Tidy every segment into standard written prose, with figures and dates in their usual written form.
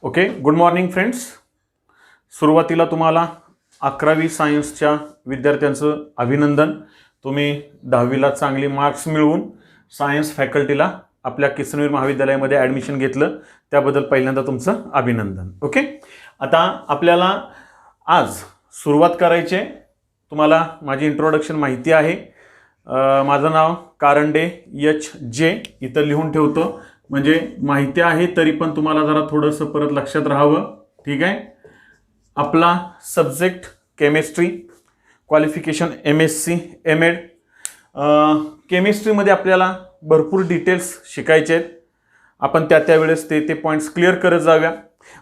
Okay, good morning friends. सुरुवातीला तुम्हाला 11वी सायन्सच्या विद्यार्थ्यांचं अभिनंदन. तुम्ही 10वीला चांगले मार्क्स मिळवून सायन्स फॅकल्टीला आपल्या किसनवीर महाविद्यालयामध्ये ॲडमिशन घेतलं, त्याबद्दल पहिल्यांदा तुमचं अभिनंदन. ओके, आता आपल्याला आज सुरुवात करायची आहे. तुम्हाला माझी इंट्रोडक्शन माहिती आहे. माझं नाव कारंडे HJ इथं लिहून ठेवतो, म्हणजे माहिती आहे तरी पण तुम्हाला जरा थोडंसं परत लक्षात राहावं. ठीक आहे. आपला subject chemistry, qualification MSc MAd. केमिस्ट्रीमध्ये आपल्याला भरपूर डिटेल्स शिकायचे आहेत. आपण त्यावेळेस ते पॉईंट्स क्लिअर करत जाऊया.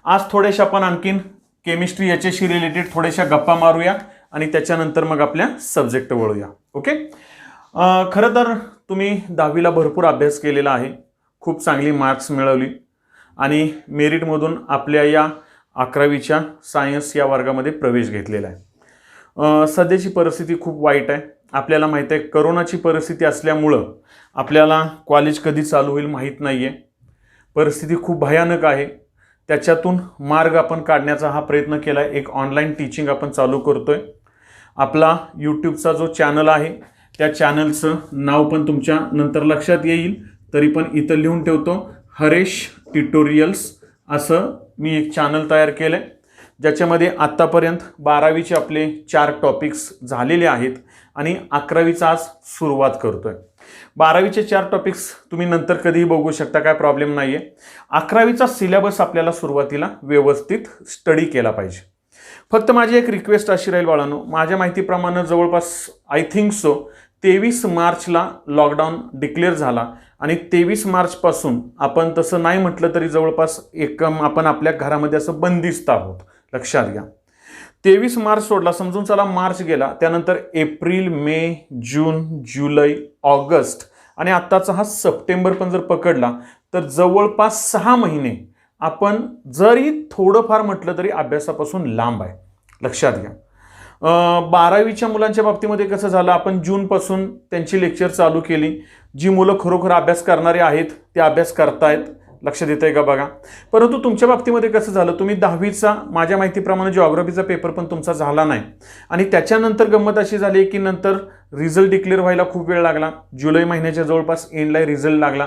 आज थोडेशा आपण आणखीन केमिस्ट्री याच्याशी रिलेटेड थोड्याशा गप्पा मारूया आणि त्याच्यानंतर मग आपल्या सब्जेक्ट वळूया. ओके, खरं तर तुम्ही 10वीला भरपूर अभ्यास केलेला आहे, खूप चांगली मार्क्स मिळवली आणि मेरिटमधून आपल्या या 11वीच्या सायन्स या वर्गामध्ये प्रवेश घेतलेला आहे. सध्याची परिस्थिती खूप वाईट आहे. आपल्याला माहीत आहे करोनाची परिस्थिती असल्यामुळं आपल्याला कॉलेज कधी चालू होईल माहीत नाही आहे. परिस्थिती खूप भयानक आहे. त्याच्यातून मार्ग आपण काढण्याचा हा प्रयत्न केला आहे. एक ऑनलाईन टीचिंग आपण चालू करतो आहे. आपला यूट्यूबचा जो चॅनल आहे त्या चॅनलचं नाव पण तुमच्या नंतर लक्षात येईल, तरी पण इथं लिहून ठेवतो, हरेश ट्युटोरियल्स असं मी एक चॅनल तयार केलं आहे, ज्याच्यामध्ये आत्तापर्यंत 12वीचे आपले 4 टॉपिक्स झालेले आहेत आणि 11वीचा आज सुरुवात करतो आहे. 12वीचे 4 टॉपिक्स तुम्ही नंतर कधीही बघू शकता, काय प्रॉब्लेम नाही आहे. 11वीचा सिलेबस आपल्याला सुरुवातीला व्यवस्थित स्टडी केला पाहिजे. फक्त माझी एक रिक्वेस्ट अशी राहील बाळांनो, माझ्या माहितीप्रमाणे जवळपास आय थिंक सो 23 मार्चला लॉकडाऊन डिक्लेअर झाला आणि 23 मार्चपासून आपण तसं नाही म्हटलं तरी जवळपास आपण आपल्या घरामध्ये असं बंदिस्त आहोत. लक्षात घ्या, 23 मार्च सोडला, समजून चला मार्च गेला, त्यानंतर एप्रिल, मे, जून, जुलै, ऑगस्ट आणि आत्ताचा हा सप्टेंबर पण जर पकडला तर जवळपास 6 महिने आपण जरी थोडंफार म्हटलं तरी अभ्यासापासून लांब आहे. लक्षात घ्या. 12वीच्या मुलांच्या बाबतीमध्ये कसं झालं, आपण जूनपासून त्यांची लेक्चर चालू केली. जी मुलं खरोखर अभ्यास करणारे आहेत ते अभ्यास करतायत. लक्षात येतं आहे का बघा. परंतु तुमच्या बाबतीमध्ये कसं झालं, तुम्ही 10वीचा माझ्या माहितीप्रमाणे जिओग्राफीचा पेपर पण तुमचा झाला नाही आणि त्याच्यानंतर गंमत अशी झाली की नंतर रिझल्ट डिक्लेअर व्हायला खूप वेळ लागला. जुलै महिन्याच्या जवळपास एंडला रिझल्ट लागला.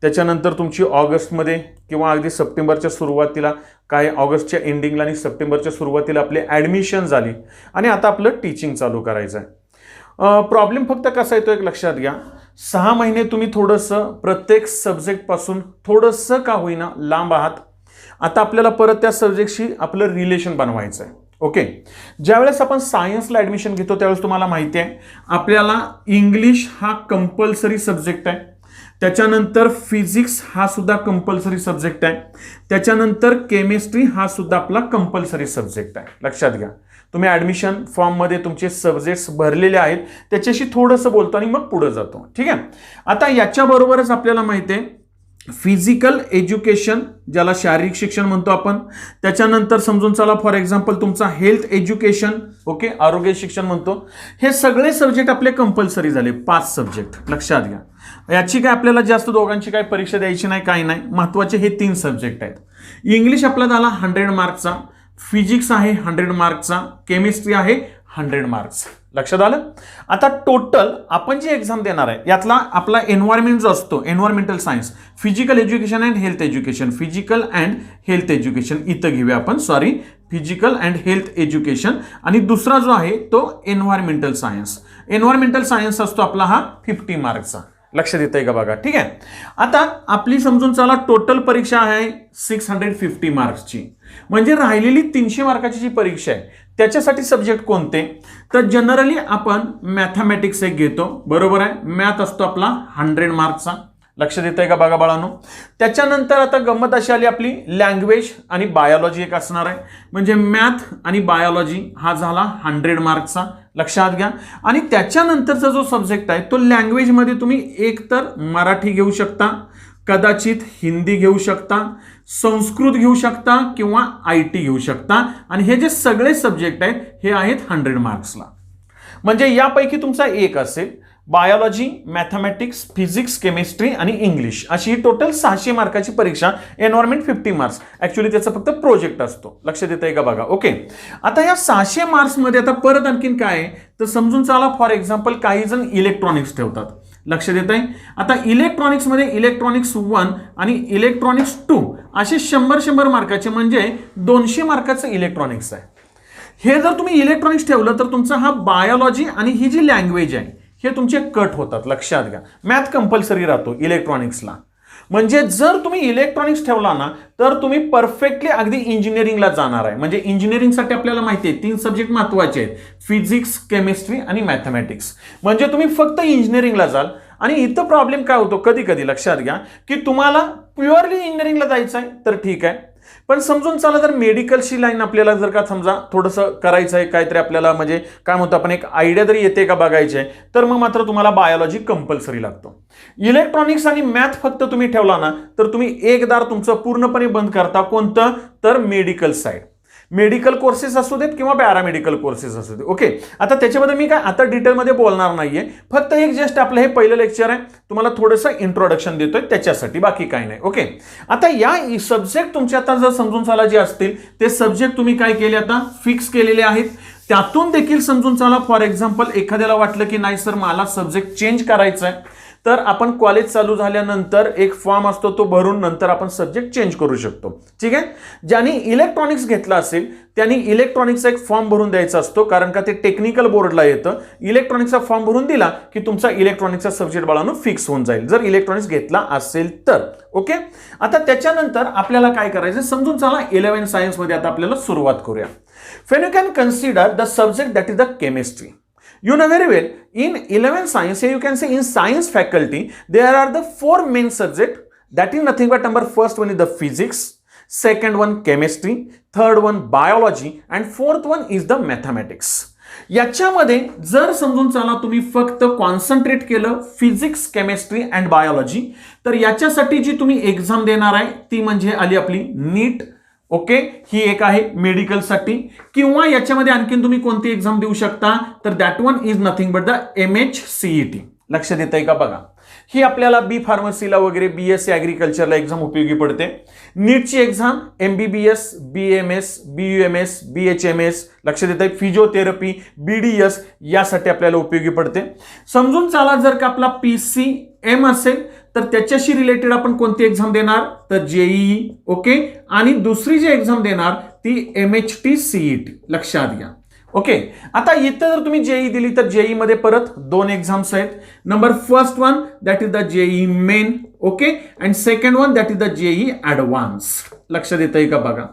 त्याच्यानंतर तुमची ऑगस्टमध्ये किंवा अगदी सप्टेंबरच्या सुरुवातीला, काय ऑगस्टच्या एंडिंगला आणि सप्टेंबरच्या सुरुवातीला आपली ॲडमिशन झाली आणि आता आपलं टीचिंग चालू करायचं आहे. प्रॉब्लेम फक्त कसा येतो एक लक्षात घ्या, 6 महिने तुम्ही थोडंसं प्रत्येक सब्जेक्टपासून थोडंसं का होईना लांब आहात. आता आपल्याला परत त्या सब्जेक्टशी आपलं रिलेशन बनवायचं आहे. ओके, ज्यावेळेस आपण सायन्सला ॲडमिशन घेतो त्यावेळेस तुम्हाला माहिती आहे आपल्याला इंग्लिश हा कंपल्सरी सब्जेक्ट आहे. त्याच्यानंतर फिजिक्स हा सुद्धा कंपल्सरी सब्जेक्ट आहे. त्याच्यानंतर केमिस्ट्री हा सुद्धा आपला कंपल्सरी सब्जेक्ट आहे. लक्षात घ्या, तुम्ही ॲडमिशन फॉर्ममध्ये तुमचे सब्जेक्ट्स भरलेले आहेत, त्याच्याशी थोडंसं बोलतो आणि मग पुढे जातो. ठीक आहे. आता याच्याबरोबरच आपल्याला माहिती आहे फिजिकल एज्युकेशन, ज्याला शारीरिक शिक्षण म्हणतो आपण, त्याच्यानंतर समजून चला फॉर एक्झाम्पल तुमचा हेल्थ एज्युकेशन, ओके, आरोग्य शिक्षण म्हणतो. हे सगळे सब्जेक्ट आपले कंपल्सरी झाले, 5 सब्जेक्ट. लक्षात घ्या, याची काय आपल्याला जास्त दोघांची काय परीक्षा द्यायची नाही, काही नाही. महत्त्वाचे हे 3 सब्जेक्ट आहेत. इंग्लिश आपला झाला 100 मार्कचा, फिजिक्स आहे 100 मार्कचा, केमिस्ट्री आहे 100 मार्क्स. लक्षात आलं. आता टोटल आपण जी एक्झाम देणार आहे यातला आपला एन्व्हायरमेंट जो असतो, environmental science, physical education and health education, physical and health education इथं घेऊया आपण, sorry, physical and health education. आणि दुसरा जो आहे तो एन्व्हायरमेंटल सायन्स. एन्व्हायरमेंटल सायन्स असतो आपला हा 50 मार्कचा. लक्षात येतंय का बघा. ठीक आहे. आता आपली समजून चला टोटल परीक्षा आहे 650 मार्क्सची, म्हणजे राहिलेली 300 मार्काची जी परीक्षा आहे त्याच्यासाठी सब्जेक्ट कोणते, तर जनरली आपण मॅथमॅटिक्स एक घेतो. बरोबर आहे. मॅथ असतो आपला 100 मार्क्सचा. लक्षात येतंय का बघा बाळांनो. त्याच्यानंतर आता गंमत अशी आली, आपली लँग्वेज आणि बायोलॉजी एक असणार आहे, म्हणजे मॅथ आणि बायोलॉजी हा झाला 100 मार्क्सचा. लक्षात घ्या. आणि त्याच्यानंतरचा जो सब्जेक्ट आहे तो लँग्वेजमध्ये तुम्ही एकतर मराठी घेऊ शकता, कदाचित हिंदी घेऊ शकता, संस्कृत घेऊ शकता किंवा IT घेऊ शकता. आणि हे जे सगळे सब्जेक्ट आहेत हे आहेत 100 मार्क्सला. म्हणजे यापैकी तुमचा एक असेल. बायोलॉजी, मॅथमॅटिक्स, फिजिक्स, केमिस्ट्री आणि इंग्लिश अशी टोटल 600 मार्काची परीक्षा. Environment 50 marks. ऍक्च्युली त्याचा फक्त प्रोजेक्ट असतो. लक्ष देता आहे का बघा. ओके, आता या 600 मार्क्समध्ये आता परत आणखीन काय आहे तर समजून चाला. फॉर एक्झाम्पल काही जण इलेक्ट्रॉनिक्स ठेवतात. लक्ष देत आहे. आता इलेक्ट्रॉनिक्समध्ये इलेक्ट्रॉनिक्स 1 आणि इलेक्ट्रॉनिक्स 2 असे 100 मार्काचे म्हणजे 200 मार्काचं इलेक्ट्रॉनिक्स आहे. हे जर तुम्ही इलेक्ट्रॉनिक्स ठेवलं तर तुमचा हा बायोलॉजी आणि ही जी लँग्वेज आहे हे तुमचे कट होतात. लक्षात घ्या. मॅथ कंपल्सरी राहतो इलेक्ट्रॉनिक्सला. म्हणजे जर तुम्ही इलेक्ट्रॉनिक्स ठेवला ना तर तुम्ही परफेक्टली अगदी इंजिनिअरिंगला जाणार आहे. म्हणजे इंजिनिअरिंगसाठी आपल्याला माहिती आहे 3 सब्जेक्ट महत्वाचे आहेत, फिजिक्स, केमिस्ट्री आणि मॅथमॅटिक्स. म्हणजे तुम्ही फक्त इंजिनिअरिंगला जाल. आणि इथं प्रॉब्लेम काय होतो कधी कधी लक्षात घ्या की तुम्हाला प्युअरली इंजिनिअरिंगला जायचं आहे तर ठीक आहे, पण समजून चला जर मेडिकलची लाईन आपल्याला जर का समजा थोडंसं करायचं आहे काहीतरी आपल्याला म्हणजे काय म्हणतो आपण एक आयडिया तरी येते का बघायची आहे तर मग मात्र तुम्हाला बायोलॉजी कंपल्सरी लागतो. इलेक्ट्रॉनिक्स आणि मॅथ फक्त तुम्ही ठेवला ना तर तुम्ही एक दार तुमचं पूर्णपणे बंद करता. कोणतं तर मेडिकल साईड. मेडिकल कोर्सेस असू देत किंवा पॅरामेडिकल कोर्सेस असू देत. ओके, आता त्याच्यामध्ये मी काय आता डिटेलमध्ये बोलणार नाहीये. फक्त एक जस्ट आपलं हे पहिलं लेक्चर आहे, तुम्हाला थोडंसं इंट्रोडक्शन देतोय त्याच्यासाठी, बाकी काही नाही. ओके, आता या सब्जेक्ट तुमचे आता जर समजून चाला जे असतील ते सब्जेक्ट तुम्ही काय केले आता फिक्स केलेले आहेत. त्यातून देखील समजून चाला फॉर एक्झाम्पल एखाद्याला वाटलं की नाही सर मला सब्जेक्ट चेंज करायचा आहे तर आपण कॉलेज चालू झाल्यानंतर एक फॉर्म असतो तो भरून नंतर आपण सब्जेक्ट चेंज करू शकतो. ठीक आहे. ज्यांनी इलेक्ट्रॉनिक्स घेतला असेल त्यांनी इलेक्ट्रॉनिक्सचा एक फॉर्म भरून द्यायचा असतो कारण का ते टेक्निकल बोर्डला येतं. इलेक्ट्रॉनिक्सचा फॉर्म भरून दिला की तुमचा इलेक्ट्रॉनिक्सचा सब्जेक्ट बाळांनो फिक्स होऊन जाईल जर इलेक्ट्रॉनिक्स घेतला असेल तर. ओके, आता त्याच्यानंतर आपल्याला काय करायचं समजून चला 11 सायन्समध्ये आता आपल्याला सुरुवात करूया. When you can consider the subject that is the chemistry. You know very well, in 11 science, here you can say in science faculty, there are the 4 main subjects. That is nothing but number first one is the physics, second one chemistry, third one biology, and fourth one is the mathematics. याच्यामध्ये जर समजून चला तुम्ही फक्त concentrate केलं physics, chemistry and biology तर याच्यासाठी जी तुम्ही एक्झाम देणार आहे ती म्हणजे आली आपली नीट. ओके, ही एक आहे मेडिकलसाठी. किंवा याच्यामध्ये आणखीन तुम्ही कोणती एक्झाम देऊ शकता तर that one is nothing but the MHCET. लक्ष देत आहे का बघा. ही आपल्याला बी फार्मसीला वगैरे BSc ॲग्रिकल्चरला एक्झाम उपयोगी पडते. नीटची exam MBBS, BMS, BUMS, BHMS लक्ष देत आहे फिजिओथेरपी, BDS यासाठी आपल्याला उपयोगी पडते. समजून चाला जर का आपला PCM असेल तर त्याच्याशी रिलेटेड आपण कोणती एक्झाम देणार तर JEE. ओके, आणि दुसरी जी एक्झाम देणार ती MHTCET. लक्षात घ्या. ओके, आता इथं जर तुम्ही JEE दिली तर JEE मध्ये परत 2 एक्झाम्स आहेत. Number first one that is the JEE main. Okay, and second one that is the JEE advance. लक्ष देत आहे का बघा.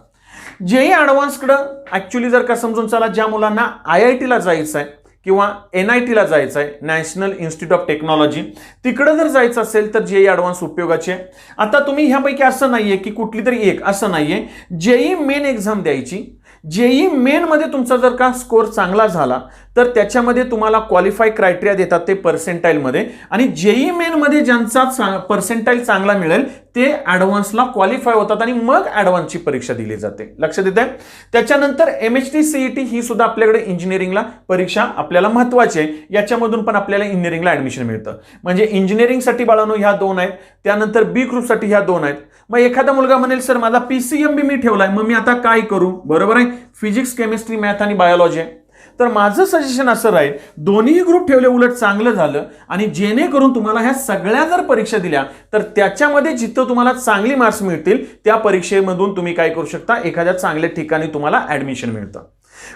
JEE ॲडव्हान्स कडं ऍक्च्युली जर का समजून चला ज्या मुलांना IIT ला जायचं आहे किंवा NIT ला जायचं आहे नॅशनल इन्स्टिट्यूट ऑफ टेक्नॉलॉजी तिकडं जर जायचं असेल तर JEE ॲडव्हान्स उपयोगाचे. आता तुम्ही ह्यापैकी असं नाहीये की कुठली तरी एक असं नाहीये. JEE मेन एक्झाम द्यायची. JEE मेन मध्ये तुमचा जर का स्कोर चांगला झाला तर त्याच्यामध्ये तुम्हाला क्वालिफाय क्रायटेरिया देतात ते पर्सेंटाईल मध्ये आणि JEE मेन मध्ये ज्यांचा पर्सेंटाईल चांगला मिळेल ते ॲडव्हान्सला क्वालिफाय होतात आणि मग ॲडव्हान्सची परीक्षा दिली जाते. लक्ष देत आहे. त्याच्यानंतर MHTCET ही सुद्धा आपल्याकडे इंजिनिअरिंगला परीक्षा आपल्याला महत्वाची आहे. याच्यामधून पण आपल्याला इंजिनिअरिंगला ऍडमिशन मिळतं. म्हणजे इंजिनिअरिंगसाठी बाळांनो ह्या 2 आहेत. त्यानंतर बी ग्रुपसाठी ह्या 2 आहेत. मग एखादा मुलगा म्हणेल सर माझा PCM मी ठेवलाय मग मी आता काय करू. बरोबर आहे, फिजिक्स, केमिस्ट्री, मॅथ आणि बायोलॉजी आहे. तर माझं सजेशन असं राहील दोन्ही ग्रुप ठेवले उलट चांगलं झालं आणि जेणेकरून तुम्हाला ह्या सगळ्या जर परीक्षा दिल्या तर त्याच्यामध्ये जिथं तुम्हाला चांगली मार्क्स मिळतील त्या परीक्षेमधून तुम्ही काय करू शकता एखाद्या चांगल्या ठिकाणी तुम्हाला ऍडमिशन मिळतं.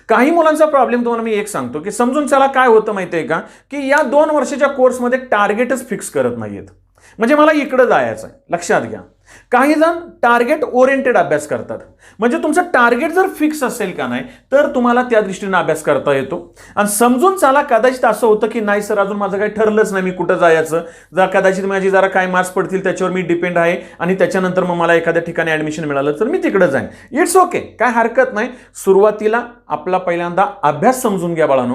काही मुलांचा प्रॉब्लेम तुम्हाला मी एक सांगतो की समजून चला काय होतं माहितीये का की या 2 वर्षाच्या कोर्समध्ये टार्गेटच फिक्स करत नाहीयेत. म्हणजे मला इकडे जायचं आहे. लक्षात घ्या. काही जण टार्गेट ओरिएंटेड अभ्यास करतात. म्हणजे तुमचं टार्गेट जर फिक्स असेल का नाही तर तुम्हाला त्या दृष्टीने अभ्यास करता येतो. आणि समजून चला कदाचित असं होतं की नाही सर अजून माझं काही ठरलंच नाही मी कुठं जायचं, जर कदाचित माझी जरा काय मार्क्स पडतील त्याच्यावर मी डिपेंड आहे आणि त्याच्यानंतर मग मला एखाद्या ठिकाणी ऍडमिशन मिळालं तर मी तिकडे जाईन. इट्स ओके, काय हरकत नाही. सुरुवातीला आपला पहिल्यांदा अभ्यास समजून घ्या बाळांनो,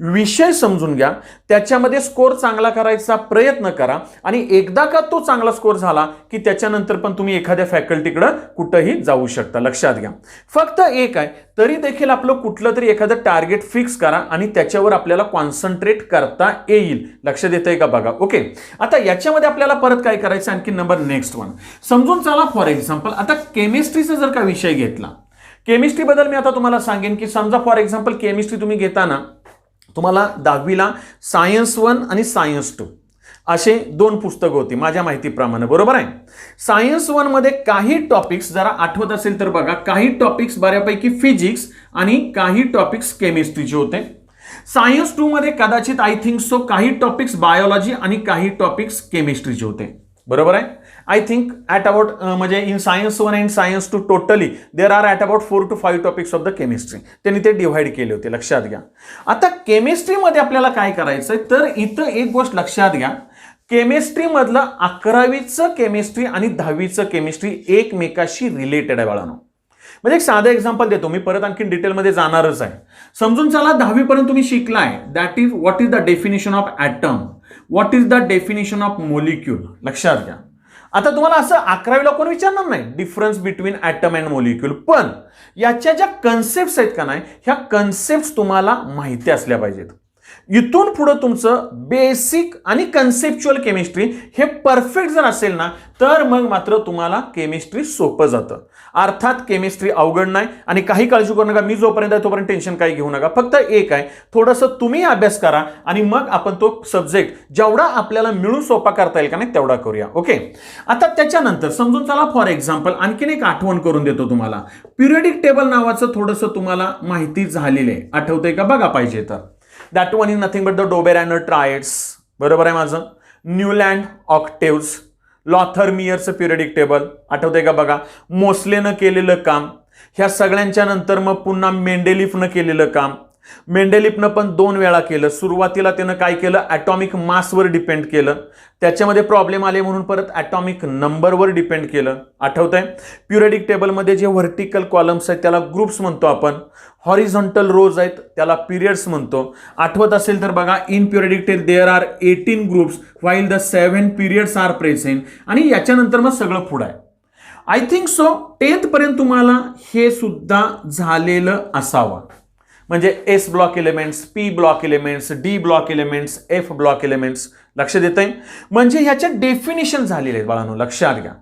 विषय समजून घ्या, त्याच्यामध्ये स्कोर चांगला करायचा प्रयत्न करा आणि एकदा का तो चांगला स्कोर झाला की त्याच्यानंतर त्याच्यानंतर पण तुम्ही एखाद्या फॅकल्टीकडे कुठंही जाऊ शकता. लक्षात घ्या. फक्त एक आहे, तरी देखील आपलं कुठलं तरी एखादं टार्गेट फिक्स करा आणि त्याच्यावर आपल्याला कॉन्सन्ट्रेट करता येईल. लक्षात येतंय का बघा. ओके, आता याच्यामध्ये आपल्याला परत काय करायचं, आणखी नंबर नेक्स्ट वन समजून चला. फॉर एक्झाम्पल आता केमिस्ट्रीचा जर का विषय घेतला, केमिस्ट्री बद्दल मी आता तुम्हाला सांगेन की समजा फॉर एक्झाम्पल केमिस्ट्री तुम्ही घेताना तुम्हाला 10वीला सायन्स 1 आणि सायन्स 2 असे 2 पुस्तकं होती माझ्या माहितीप्रमाणे, बरोबर आहे. सायन्स 1 मध्ये काही टॉपिक्स जरा आठवत असेल तर बघा, काही टॉपिक्स बऱ्यापैकी फिजिक्स आणि काही टॉपिक्स केमिस्ट्रीचे होते. सायन्स 2 मध्ये कदाचित आय थिंक सो काही टॉपिक्स बायोलॉजी आणि काही टॉपिक्स केमिस्ट्रीचे होते, बरोबर आहे. आय थिंक ॲट अबाउट म्हणजे in science 1 and science 2 totally there are at about 4 to 5 topics of the chemistry. त्यांनी ते डिव्हाइड केले होते. लक्षात घ्या. आता केमिस्ट्रीमध्ये आपल्याला काय करायचंय, तर इथं एक गोष्ट लक्षात घ्या, केमिस्ट्री मधलं 11वीचं केमिस्ट्री आणि 10वीचं केमिस्ट्री एकमेकाशी रिलेटेड आहे बाळांनो. म्हणजे एक साधं एक्झाम्पल देतो मी, परत आणखी डिटेलमध्ये जाणारच आहे. समजून चला 10वी पर्यंत तुम्ही शिकलाय, that is what is the definition of atom, what is the definition of molecule. लक्षात घ्या. आता तुम्हाला असं 11वीला कोण विचारणार नाही difference between atom and molecule, पण याच्या ज्या कन्सेप्ट्स आहेत का नाही, ह्या कन्सेप्ट्स तुम्हाला माहिती असल्या पाहिजेत. इथून पुढे तुमचं बेसिक आणि कन्सेप्च्युअल केमिस्ट्री हे परफेक्ट जर असेल ना, तर मग मात्र तुम्हाला केमिस्ट्री सोपं जातं. अर्थात केमिस्ट्री अवघड नाही आणि काही काळजी करू नका, मी जोपर्यंत आहे तोपर्यंत टेन्शन काही घेऊ नका. फक्त एक आहे, थोडंसं तुम्ही अभ्यास करा आणि मग आपण तो सब्जेक्ट जेवढा आपल्याला मिळून सोपा करता येईल का नाही तेवढा करूया. ओके, आता त्याच्यानंतर समजून चला फॉर एक्झाम्पल आणखीन एक आठवण करून देतो तुम्हाला. पिरियडिक टेबल नावाचं थोडंसं तुम्हाला माहिती झालेलं आहे, आठवतंय का बघा पाहिजे तर. That one is nothing but the Dobereiner triads, बरोबर आहे माझं. न्यूलँड ऑक्टेव्स, लॉथरमियरचं पिरियडिक टेबल आठवतंय का बघा. मोस्लेनं केलेलं काम, ह्या सगळ्यांच्या नंतर मग पुन्हा मेंडेलिफनं केलेलं काम. मेंडेलिफनं पण 2 वेळा केलं. सुरुवातीला त्यानं काय केलं, ॲटॉमिक मासवर डिपेंड केलं, त्याच्यामध्ये प्रॉब्लेम आले म्हणून परत ॲटॉमिक नंबरवर डिपेंड केलं. आठवतंय. पिरियडिक टेबलमध्ये जे व्हर्टिकल कॉलम्स आहेत त्याला ग्रुप्स म्हणतो आपण, हॉरिझॉन्टल रोज आहेत त्याला पिरियड्स म्हणतो. आठवत असेल तर बघा, in periodic table there are 18 groups while the 7 periods are present. आणि याच्यानंतर मग सगळं पुढं आहे. आय थिंक सो 10th पर्यंत तुम्हाला हे सुद्धा झालेलं असावं. म्हणजे S block elements, P block elements, D block elements, F block elements. लक्ष देताय. म्हणजे ह्याच्या डेफिनेशन झालेले आहेत बाळांनो, लक्षात घ्या.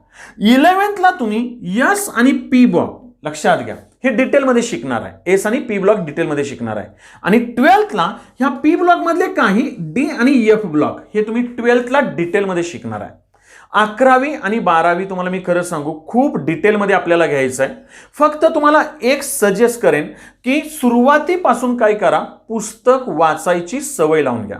11thला तुम्ही एस आणि पी ब्लॉक लक्षात घ्या, हे डिटेलमध्ये शिकणार आहे. एस आणि पी ब्लॉक डिटेलमध्ये शिकणार आहे. आणि 12thला ह्या पी ब्लॉक मधले काही डी आणि एफ ब्लॉक हे तुम्ही 12thला डिटेलमध्ये शिकणार आहे. 11वी आणि 12वी तुम्हाला मी खरं सांगू खूप डिटेलमध्ये आपल्याला घ्यायचं आहे. फक्त तुम्हाला एक सजेस्ट करेन की सुरुवातीपासून काय करा, पुस्तक वाचायची सवय लावून घ्या.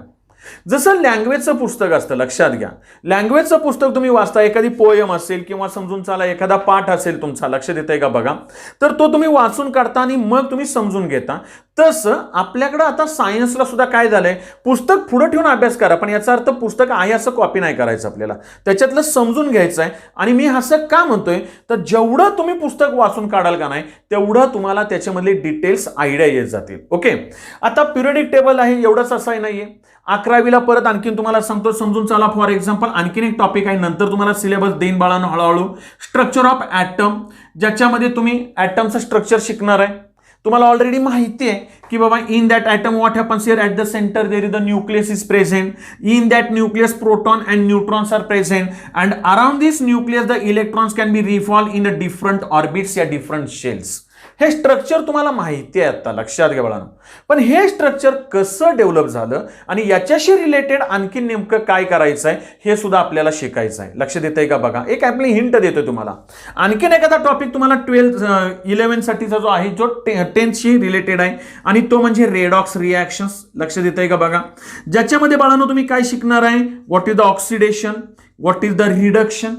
जसं लँग्वेजचं पुस्तक असतं, लक्षात घ्या. लँग्वेजचं पुस्तक तुम्ही वाचता, एखादी पोयम असेल किंवा समजून चाला एखादा पाठ असेल तुमचा, लक्ष देताय का बघा, तर तो तुम्ही वाचून काढता आणि मग तुम्ही समजून घेता. तसं आपल्याकडं आता सायन्सला सुद्धा काय झालंय, पुस्तक पुढे ठेवून अभ्यास करा, पण याचा अर्थ पुस्तक आहे असं कॉपी नाही करायचं, आपल्याला त्याच्यातलं समजून घ्यायचं आहे. आणि मी असं का म्हणतोय, तर जेवढं तुम्ही पुस्तक वाचून काढाल का नाही तेवढं तुम्हाला त्याच्यामधले डिटेल्स आयडिया येत जातील. ओके, आता पिरियडिक टेबल आहे एवढंच असं नाहीये. 11वीला परत आणखीन तुम्हाला सांगतो, समजून चला. फॉर एक्झाम्पल आणखीन एक टॉपिक आहे, नंतर तुम्हाला सिलेबस देईन बाळांनो हळूहळू. स्ट्रक्चर ऑफ ॲटम, ज्याच्यामध्ये तुम्ही ॲटमचं स्ट्रक्चर शिकणार आहे. तुम्हाला ऑलरेडी माहिती आहे की बाबा in that atom what happens here at the centre there is the nucleus is present. In that nucleus proton and neutrons are present and around this nucleus the electrons can be रिफॉल्व in the different orbits या different shells. हे structure तुम्हाला माहिती आहे आता, लक्षात घ्या बाळांनो. पण हे स्ट्रक्चर कसं डेव्हलप झालं आणि याच्याशी रिलेटेड आणखी नेमकं काय करायचं आहे हे सुद्धा आपल्याला शिकायचं आहे. लक्ष देताय का बघा, एक आपली हिंट देतोय तुम्हाला. आणखीन एखादा टॉपिक तुम्हाला 11th साठीचा जो आहे, जो 10thशी रिलेटेड आहे, आणि तो म्हणजे रेडॉक्स रिॲक्शन्स. लक्ष देताय का बघा, ज्याच्यामध्ये बाळांनो तुम्ही काय शिकणार आहे, what is the oxidation, what is the reduction.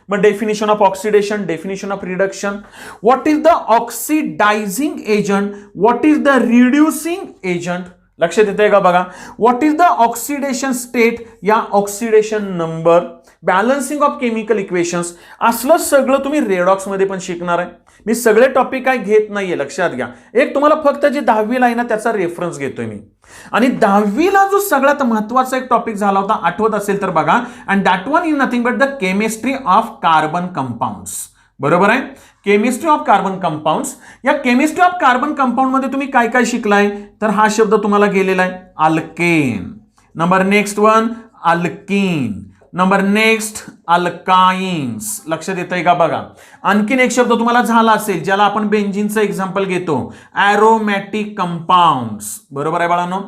मग definition of oxidation, definition of reduction, what is the oxidising agent, what is the reducing agent. लक्षात येतंय का बघा. What is the oxidation state या oxidation number, balancing of chemical equations, असलं सगळं तुम्ही redox मध्ये पण शिकणार आहे. मी सगळे टॉपिक काय घेत नाहीये, लक्षात घ्या. एक तुम्हाला फक्त जे 10वीला आहे ना त्याचा रेफरन्स घेतोय मी. आणि 10वीला जो सगळ्यात महत्वाचा एक टॉपिक झाला होता आठवत असेल तर बघा, and that one is nothing but the chemistry of carbon compounds. बरोबर आहे, केमिस्ट्री ऑफ कार्बन कंपाऊंड्स. या केमिस्ट्री ऑफ कार्बन कंपाऊंड मध्ये तुम्ही काय काय शिकलाय, तर हा शब्द तुम्हाला गेलेला आहे alkane. Number next one alkyne. Number next alkynes. लक्षात येतंय का बघा. आणखीन एक शब्द तुम्हाला झाला असेल ज्याला आपण बेंझिनचं एक्झाम्पल घेतो, ॲरोमॅटिक कंपाऊंड्स. बरोबर आहे बाळांनो.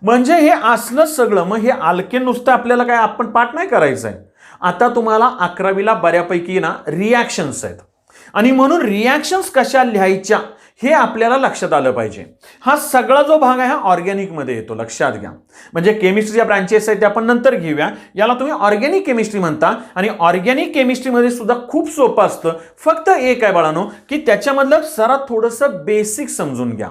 म्हणजे हे असलं सगळं. मग हे अल्केन नुसतं आपल्याला काय आपण पाठ नाही करायचं आहे. आता तुम्हाला 11वीला बऱ्यापैकी ना रिॲक्शन्स आहेत आणि म्हणून रिॲक्शन्स कशा लिहायच्या हे आपल्याला लक्षात आलं पाहिजे. हा सगळा जो भाग आहे हा ऑर्गॅनिक मध्ये येतो, लक्षात घ्या. म्हणजे केमिस्ट्रीच्या ब्रांचेस आहेत ते आपण नंतर घेऊया. याला तुम्ही ऑर्गॅनिक केमिस्ट्री म्हणता आणि ऑर्गॅनिक केमिस्ट्रीमध्ये सुद्धा खूप सोपं असतं. फक्त एक आहे बाळांनो की त्याच्यामधलं जरा थोडंसं बेसिक समजून घ्या.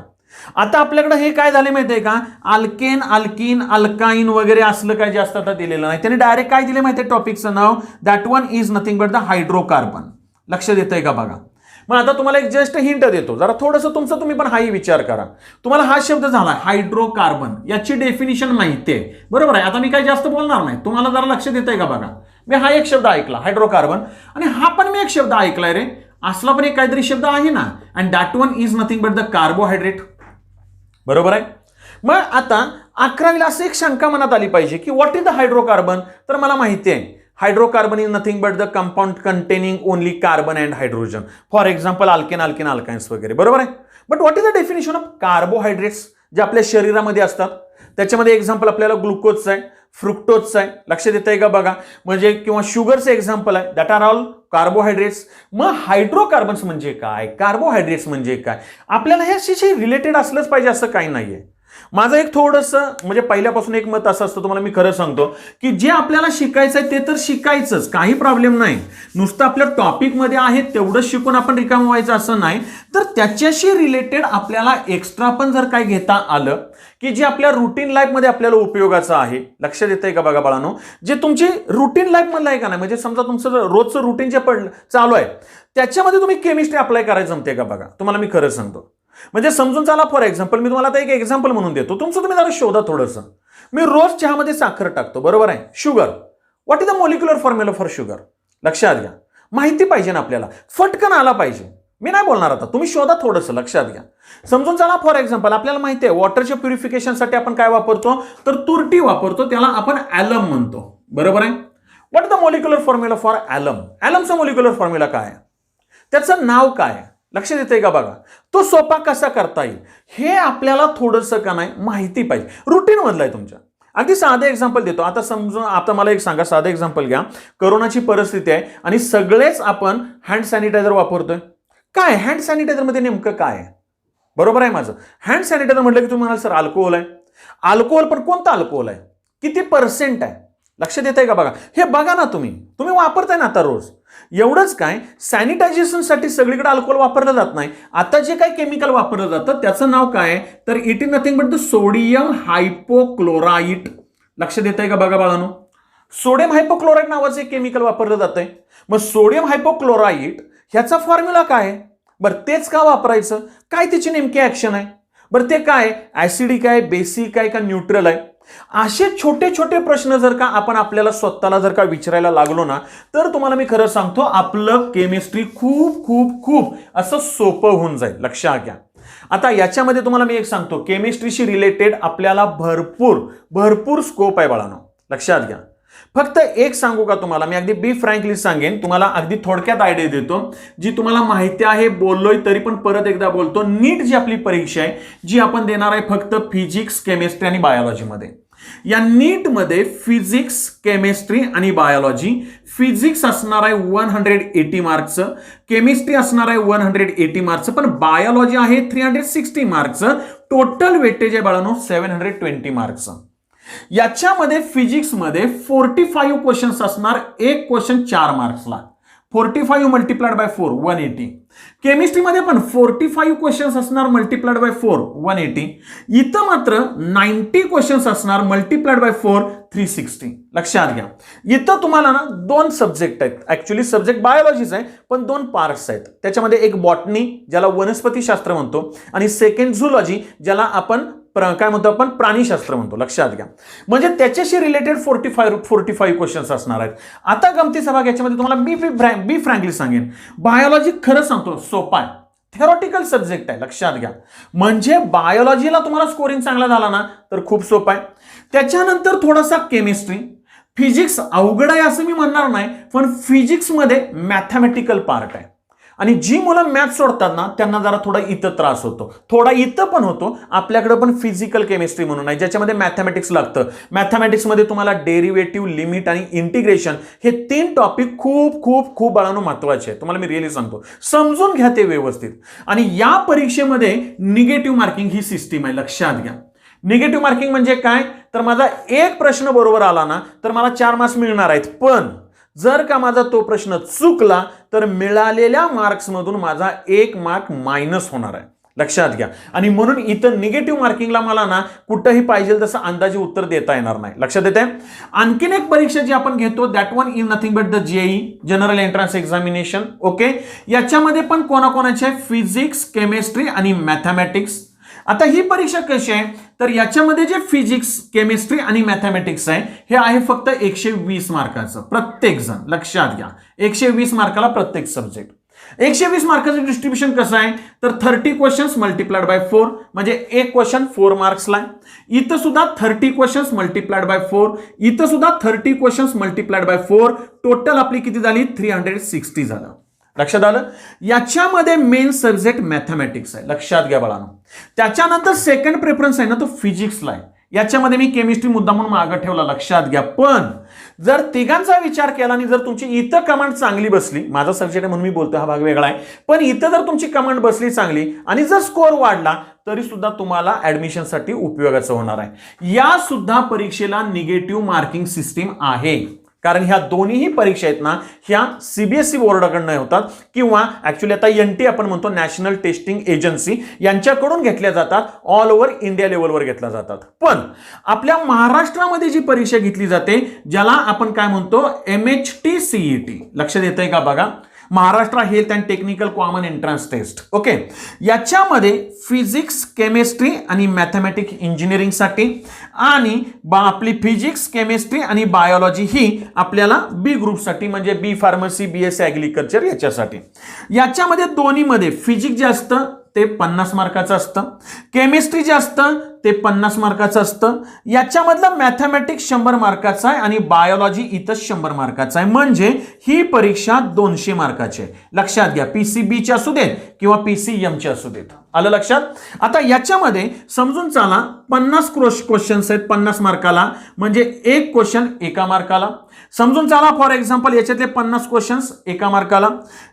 आता आपल्याकडे हे काय झाले माहितीये का, अल्केन, अल्कीन, अल्काइन वगैरे असलं काय जास्त आता दिलेलं नाही. त्याने डायरेक्ट काय दिले माहितीये टॉपिकचं नाव, that one is nothing but the hydrocarbon. लक्षात येतंय का बघा. मग आता तुम्हाला एक जस्ट हिंट देतो, जरा थोडंसं तुमचं तुम्ही पण हाही विचार करा. तुम्हाला हा शब्द झाला हायड्रोकार्बन, याची डेफिनिशन माहिती आहे. बरोबर आहे. आता मी काही जास्त बोलणार नाही, तुम्हाला जरा लक्षात येतंय का बघा. मी हा एक शब्द ऐकला हायड्रोकार्बन, आणि हा पण मी एक शब्द ऐकलाय रे, असला पण एक काहीतरी शब्द आहे ना, and that one is nothing but the carbohydrate. बरोबर आहे. मग आता 11वीला असं एक शंका मनात आली पाहिजे की व्हॉट इज द हायड्रोकार्बन. तर मला माहिती आहे hydrocarbon is nothing but the compound containing only carbon and hydrogen. For example alkane, alkane, alkynes वगैरे. बरोबर आहे. But what is the definition of carbohydrates जे आपल्या शरीरामध्ये असतात. त्याच्यामध्ये एक्झाम्पल आपल्याला ग्लुकोजचं आहे, फ्रुक्टोजचं आहे. लक्षात येतंय का बघा. म्हणजे किंवा शुगरचं एक्झाम्पल आहे, दॅट आर ऑल कार्बोहायड्रेट्स. मग हायड्रोकार्बन्स म्हणजे काय, कार्बोहायड्रेट्स म्हणजे काय, आपल्याला ह्याशी रिलेटेड असलंच पाहिजे असं काही नाहीये. माझं एक थोडंसं म्हणजे पहिल्यापासून एक मत असं असतं, तुम्हाला मी खरं सांगतो की जे आपल्याला शिकायचं आहे ते तर शिकायचंच, काही प्रॉब्लेम नाही. नुसतं आपल्या टॉपिकमध्ये आहे तेवढंच शिकून आपण रिकामं व्हायचं असं नाही. तर त्याच्याशी रिलेटेड आपल्याला एक्स्ट्रा पण जर काय घेता आलं की जे आपल्या रुटीन लाईफमध्ये आपल्याला उपयोगाचं आहे. लक्षात येतंय का बघा बाळांनो. जे तुमची रुटीन लाईफमधलं आहे का नाही, म्हणजे समजा तुमचं रोजचं रुटीन जे चालू आहे त्याच्यामध्ये तुम्ही केमिस्ट्री अप्लाय करायचं जमते का बघा. तुम्हाला मी खरं सांगतो. म्हणजे समजून चला. फॉर एक्झाम्पल मी तुम्हाला आता एक एक्झाम्पल म्हणून देतो, तुमचं तुम्ही जरा शोधा थोडंसं. मी रोज चहामध्ये साखर टाकतो. बरोबर आहे. Sugar, what is the molecular formula for sugar. लक्षात घ्या. माहिती पाहिजे ना आपल्याला, फटकन आला पाहिजे. मी नाही बोलणार आता, तुम्ही शोधा थोडंसं. लक्षात घ्या. समजून चला. फॉर एक्झाम्पल आपल्याला माहिती आहे वॉटरच्या प्युरिफिकेशनसाठी आपण काय वापरतो, तर तुरटी वापरतो, त्याला आपण ॲलम म्हणतो. बरोबर आहे. What is the molecular formula for alum. ॲलमचा मॉलिक्युलर फॉर्म्युला काय आहे, त्याचं नाव काय आहे. लक्षात येतंय का बघा. तो सोपा कसा करता येईल हे आपल्याला थोडंसं का नाही माहिती पाहिजे. रुटीन मधलं आहे तुमच्या. अगदी साधं एक्झाम्पल देतो. आता समजून आता मला एक सांगा, साधं एक्झाम्पल घ्या. कोरोनाची परिस्थिती आहे आणि सगळेच आपण हँड सॅनिटायझर वापरतोय. काय हँड सॅनिटायझर मध्ये नेमकं काय आहे. बरोबर आहे माझं. हँड सॅनिटायझर म्हटलं की तुम्ही म्हणाल सर अल्कोहोल आहे. अल्कोहोल पण कोणतं अल्कोहोल आहे, किती पर्सेंट आहे. लक्षात येतंय का बघा. हे बघा ना, तुम्ही वापरताय ना आता रोज. एवढंच काय, सॅनिटायझेशनसाठी सगळीकडे अल्कोहोल वापरलं जात नाही. आता जे काही केमिकल वापरलं जातं त्याचं नाव काय, तर it is nothing but the sodium hypochlorite. लक्षात येतंय का बघा बाळांनो. सोडियम हायपोक्लोराइट नावाचं एक केमिकल वापरलं जातंय. मग सोडियम हायपोक्लोराइट ह्याचा फॉर्म्युला काय, बरं तेच का वापरायचं, काय त्याची नेमकी ऍक्शन आहे, बरं ते काय ऍसिडिक आहे, बेसिक आहे का न्यूट्रल आहे. असे छोटे छोटे प्रश्न जर का आपण आपल्याला स्वतःला जर का विचारायला लागलो ना, तर तुम्हाला मी खरं सांगतो आपलं केमिस्ट्री खूप खूप खूप असं सोपं होऊन जाईल. लक्षात घ्या. आता याच्यामध्ये तुम्हाला मी एक सांगतो, केमिस्ट्रीशी रिलेटेड आपल्याला भरपूर स्कोप आहे बाळांनो. लक्षात घ्या. फक्त एक सांगू का तुम्हाला, मी अगदी बी फ्रँकली सांगेन, तुम्हाला अगदी थोडक्यात आयडिया देतो जी तुम्हाला माहिती आहे. बोललोय तरी पण परत एकदा बोलतो. नीट जी आपली परीक्षा आहे जी आपण देणार आहे फक्त फिजिक्स, केमिस्ट्री आणि बायोलॉजीमध्ये. या नीट मध्ये फिजिक्स, केमिस्ट्री आणि बायोलॉजी. फिजिक्स असणार आहे 180 मार्क्सचं, केमिस्ट्री असणार आहे 180 मार्क्सचं, पण बायोलॉजी आहे 360 मार्क्सचं. टोटल वेटेज आहे बाळांनो 720 मार्क्सचं. याच्यामध्ये फिजिक्समध्ये 45 क्वेश्चन्स असणार, एक क्वेश्चन 4 मार्क्सला. 45 multiplied by 4 180. केमिस्ट्रीमध्ये पण 45 क्वेश्चन्स असणार मल्टिप्लाइड बाय 4 180. इथं मात्र 90 क्वेश्चन्स असणार मल्टिप्लाइड बाय 4 360. लक्षात घ्या. इथं तुम्हाला ना 2 सब्जेक्ट आहेत. ऍक्च्युली सब्जेक्ट बायोलॉजीच आहे पण 2 पार्ट्स आहेत. त्याच्यामध्ये एक बॉटनी ज्याला वनस्पतीशास्त्र म्हणतो आणि सेकंड झूलॉजी ज्याला आपण काय म्हणतो आपण प्राणीशास्त्र म्हणतो. लक्षात घ्या. म्हणजे त्याच्याशी रिलेटेड 45 क्वेश्चन्स असणार आहेत. आता गमतीचा भाग याच्यामध्ये तुम्हाला बी फ्रँकली सांगेन, बायोलॉजी खरं सांगतो सोपा आहे, थेरॉटिकल सब्जेक्ट आहे. लक्षात घ्या. म्हणजे बायोलॉजीला तुम्हाला स्कोरिंग चांगला झाला ना तर खूप सोपा आहे. त्याच्यानंतर थोडासा केमिस्ट्री, फिजिक्स अवघड आहे असं मी म्हणणार नाही, पण फिजिक्समध्ये मॅथमॅटिकल पार्ट आहे आणि जी मुलं मॅथ सोडतात ना त्यांना जरा थोडा इथं त्रास होतो, थोडा इथं पण होतो. आपल्याकडे पण फिजिकल केमिस्ट्री म्हणून आहे ज्याच्यामध्ये मॅथमॅटिक्स लागतं. मॅथमॅटिक्समध्ये तुम्हाला डेरिव्हेटिव्ह, लिमिट आणि इंटिग्रेशन हे 3 टॉपिक खूप खूप खूप बाळांनो महत्वाचे आहेत. तुम्हाला मी रिअली सांगतो, समजून घ्या ते व्यवस्थित. आणि या परीक्षेमध्ये निगेटिव्ह मार्किंग ही सिस्टीम आहे. लक्षात घ्या. निगेटिव्ह मार्किंग म्हणजे काय, तर माझा एक प्रश्न बरोबर आला ना तर मला 4 मार्क्स मिळणार आहेत, पण जर का माझा तो प्रश्न चुकला तर मिळालेल्या मार्क्समधून माझा 1 मार्क मायनस होणार आहे. लक्षात घ्या. आणि म्हणून इथं निगेटिव्ह मार्किंगला मला ना कुठंही पाहिजे तसं अंदाजे उत्तर देता येणार नाही. लक्षात येते. आणखीन एक परीक्षा जी आपण घेतो that one is nothing but the JEE, general entrance examination. Okay. याच्यामध्ये पण कोणाकोणाचे फिजिक्स, केमिस्ट्री आणि मॅथमॅटिक्स. आता ही परीक्षा कशी आहे तर याच्यामध्ये जे फिजिक्स, केमिस्ट्री आणि मॅथमॅटिक्स आहे हे आहे फक्त 120 मार्काचं प्रत्येक जण. लक्षात घ्या. 120 मार्काला प्रत्येक सब्जेक्ट. 120 मार्काचं डिस्ट्रीब्युशन कसं आहे तर 30 क्वेश्चन्स मल्टिप्लाइड बाय 4 म्हणजे एक क्वेश्चन 4 मार्क्सला. इथं सुद्धा 30 क्वेश्चन्स मल्टिप्लाइड बाय 4, इथं सुद्धा 30 क्वेश्चन्स मल्टिप्लाइड बाय 4. टोटल आपली किती झाली 360 झालं. लक्षात आलं. याच्यामध्ये मेन सब्जेक्ट मॅथमॅटिक्स आहे. लक्षात घ्या बाळांनो. त्याच्यानंतर सेकंड प्रेफरन्स आहे ना तो फिजिक्सला आहे. याच्यामध्ये मी केमिस्ट्री मुद्दा म्हणून मागं ठेवला. लक्षात घ्या. पण जर तिघांचा विचार केला आणि जर तुमची इथं कमांड चांगली बसली, माझा सब्जेक्ट आहे म्हणून मी बोलतो हा भाग वेगळा आहे, पण इथं जर तुमची कमांड बसली चांगली आणि जर स्कोर वाढला तरी सुद्धा तुम्हाला ऍडमिशनसाठी उपयोगाचं होणार आहे. या सुद्धा परीक्षेला निगेटिव्ह मार्किंग सिस्टीम आहे. कारण ह्या दोन्हीही परीक्षा आहेत ना ह्या सीबीएसई बोर्डाकडनं होतात किंवा ऍक्च्युली आता एनटी आपण म्हणतो नॅशनल टेस्टिंग एजन्सी यांच्याकडून घेतल्या जातात. ऑल ओव्हर इंडिया लेवलवर घेतल्या जातात. पण आपल्या महाराष्ट्रामध्ये जी परीक्षा घेतली जाते ज्याला आपण काय म्हणतो MHT CET. लक्षात येतंय का बघा. Maharashtra health and technical common entrance test. Okay. याच्यामध्ये फिजिक्स, केमिस्ट्री आणि मॅथमॅटिक्स इंजिनिअरिंगसाठी आणि आपली फिजिक्स, केमिस्ट्री आणि बायोलॉजी ही आपल्याला बी ग्रुपसाठी म्हणजे बी फार्मसी, BSc ॲग्रिकल्चर याच्यासाठी. याच्यामध्ये दोन्हीमध्ये फिजिक्स जे असतं ते 50 मार्काचं असतं, केमिस्ट्री जे असतं ते 50 मार्काचं असतं, याच्यामधलं मॅथमॅटिक्स 100 मार्काचा आहे आणि बायोलॉजी इथं 100 मार्काचा आहे. म्हणजे ही परीक्षा 200 मार्काची आहे. लक्षात घ्या. PCBची असू देत किंवा PCMची असू देत. आलं लक्षात. आता याच्यामध्ये समजून चाला 50 क्वेश्चन्स आहेत 50 मार्काला म्हणजे एक क्वेश्चन 1 मार्काला. समजून चाला फॉर एक्झाम्पल याच्यातले 50 क्वेश्चन्स 1 मार्काला.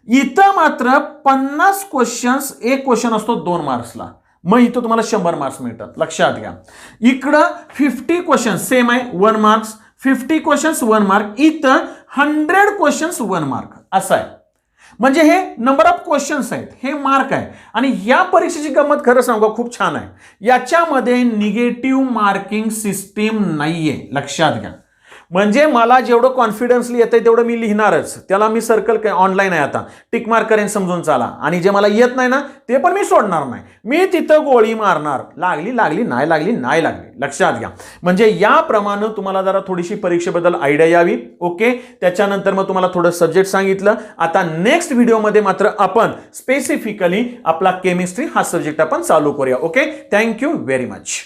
इथं मात्र 50 क्वेश्चन्स एक क्वेश्चन असतो 2 मार्क्सला. मग इथं तुम्हाला 100 मार्क्स मिळतात. लक्षात घ्या. इकडं 50 क्वेश्चन्स सेम आहे 1 मार्क्स, 50 क्वेश्चन्स 1 मार्क, इथं 100 क्वेश्चन्स 1 मार्क असं आहे. म्हणजे हे नंबर ऑफ क्वेश्चन्स आहेत, हे मार्क आहे. आणि या परीक्षेची गंमत खरं सांगू खूप छान आहे. याच्यामध्ये निगेटिव्ह मार्किंग सिस्टीम नाहीये. लक्षात घ्या. म्हणजे मला जेवढं कॉन्फिडन्सली येतंय तेवढं मी लिहिणारच. त्याला मी सर्कल ऑनलाईन आहे आता टिक मार्क करेन समजून चाला. आणि जे मला येत नाही ना ते पण मी सोडणार नाही. मी तिथं गोळी मारणार. लागली नाही लागली नाही लागली. लक्षात घ्या. म्हणजे याप्रमाणे तुम्हाला जरा थोडीशी परीक्षेबद्दल आयडिया यावी. ओके. त्याच्यानंतर मग तुम्हाला थोडं सब्जेक्ट सांगितलं. आता नेक्स्ट व्हिडिओमध्ये मात्र आपण स्पेसिफिकली आपला केमिस्ट्री हा सब्जेक्ट आपण चालू करूया. ओके. Thank you very much.